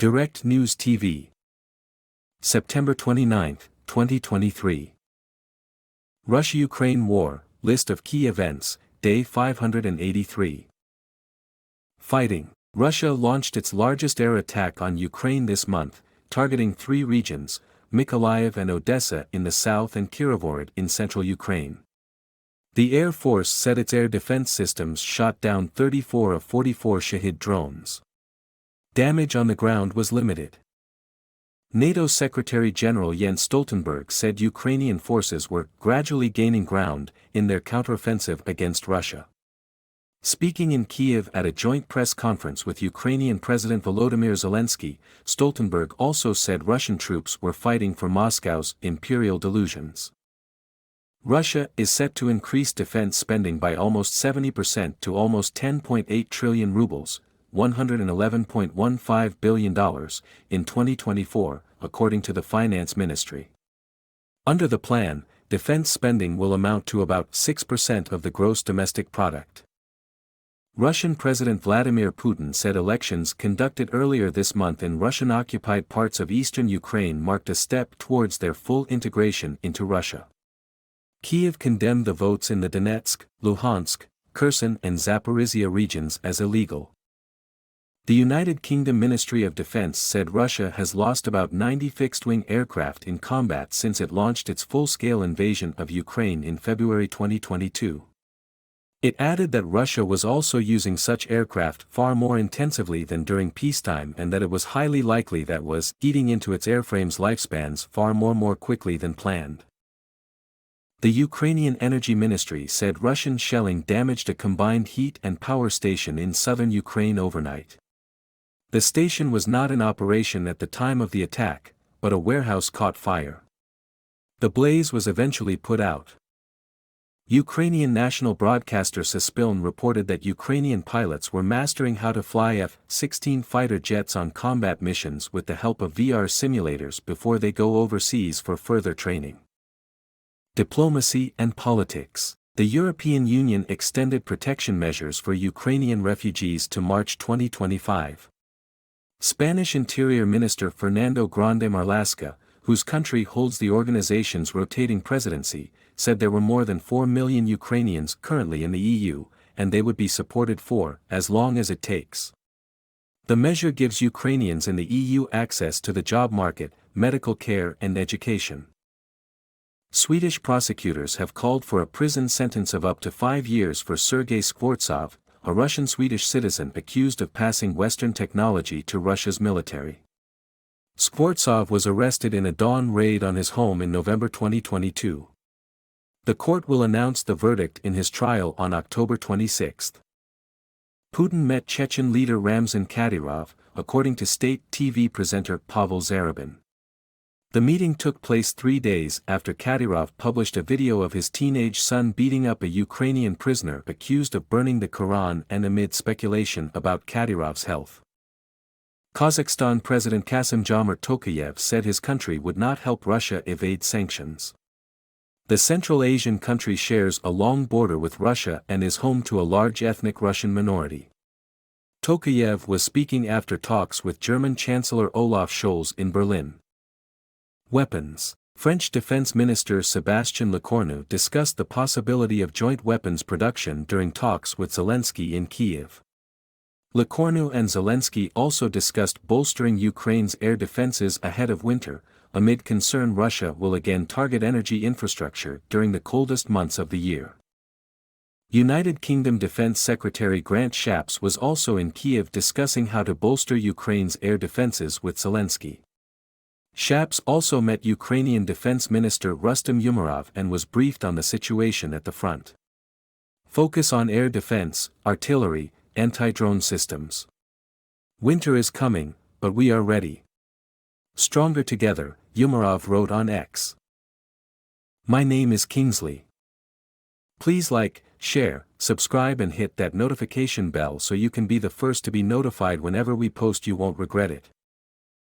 Direct News TV. September 29, 2023. Russia-Ukraine War, List of Key Events, Day 583. Fighting. Russia launched its largest air attack on Ukraine this month, targeting three regions, Mykolaiv and Odessa in the south and Kirovohrad in central Ukraine. The Air Force said its air defense systems shot down 34 of 44 Shahed drones. Damage on the ground was limited. NATO Secretary-General Jens Stoltenberg said Ukrainian forces were gradually gaining ground in their counteroffensive against Russia. Speaking in Kiev at a joint press conference with Ukrainian President Volodymyr Zelensky, Stoltenberg also said Russian troops were fighting for Moscow's imperial delusions. Russia is set to increase defense spending by almost 70% to almost 10.8 trillion rubles, $111.15 billion, in 2024, according to the Finance Ministry. Under the plan, defense spending will amount to about 6% of the gross domestic product. Russian President Vladimir Putin said elections conducted earlier this month in Russian-occupied parts of eastern Ukraine marked a step towards their full integration into Russia. Kiev condemned the votes in the Donetsk, Luhansk, Kherson and Zaporizhia regions as illegal. The United Kingdom Ministry of Defense said Russia has lost about 90 fixed-wing aircraft in combat since it launched its full-scale invasion of Ukraine in February 2022. It added that Russia was also using such aircraft far more intensively than during peacetime and that it was highly likely that was eating into its airframe's lifespans far more quickly than planned. The Ukrainian Energy Ministry said Russian shelling damaged a combined heat and power station in southern Ukraine overnight. The station was not in operation at the time of the attack, but a warehouse caught fire. The blaze was eventually put out. Ukrainian national broadcaster Suspiln reported that Ukrainian pilots were mastering how to fly F-16 fighter jets on combat missions with the help of VR simulators before they go overseas for further training. Diplomacy and politics. The European Union extended protection measures for Ukrainian refugees to March 2025. Spanish Interior Minister Fernando Grande Marlaska, whose country holds the organization's rotating presidency, said there were more than 4 million Ukrainians currently in the EU, and they would be supported for as long as it takes. The measure gives Ukrainians in the EU access to the job market, medical care and education. Swedish prosecutors have called for a prison sentence of up to 5 years for Sergei Skvortsov, a Russian-Swedish citizen accused of passing Western technology to Russia's military. Skvortsov was arrested in a dawn raid on his home in November 2022. The court will announce the verdict in his trial on October 26. Putin met Chechen leader Ramzan Kadyrov, according to state TV presenter Pavel Zarubin. The meeting took place 3 days after Kadyrov published a video of his teenage son beating up a Ukrainian prisoner accused of burning the Quran and amid speculation about Kadyrov's health. Kazakhstan President Kassym-Jomart Tokayev said his country would not help Russia evade sanctions. The Central Asian country shares a long border with Russia and is home to a large ethnic Russian minority. Tokayev was speaking after talks with German Chancellor Olaf Scholz in Berlin. Weapons. French Defense Minister Sébastien Lecornu discussed the possibility of joint weapons production during talks with Zelensky in Kiev. Lecornu and Zelensky also discussed bolstering Ukraine's air defenses ahead of winter, amid concern Russia will again target energy infrastructure during the coldest months of the year. United Kingdom Defense Secretary Grant Shapps was also in Kiev discussing how to bolster Ukraine's air defenses with Zelensky. Shapps also met Ukrainian Defense Minister Rustem Umerov and was briefed on the situation at the front. Focus on air defense, artillery, anti-drone systems. Winter is coming, but we are ready. Stronger together, Umerov wrote on X. My name is Kingsley. Please like, share, subscribe and hit that notification bell so you can be the first to be notified whenever we post. You won't regret it.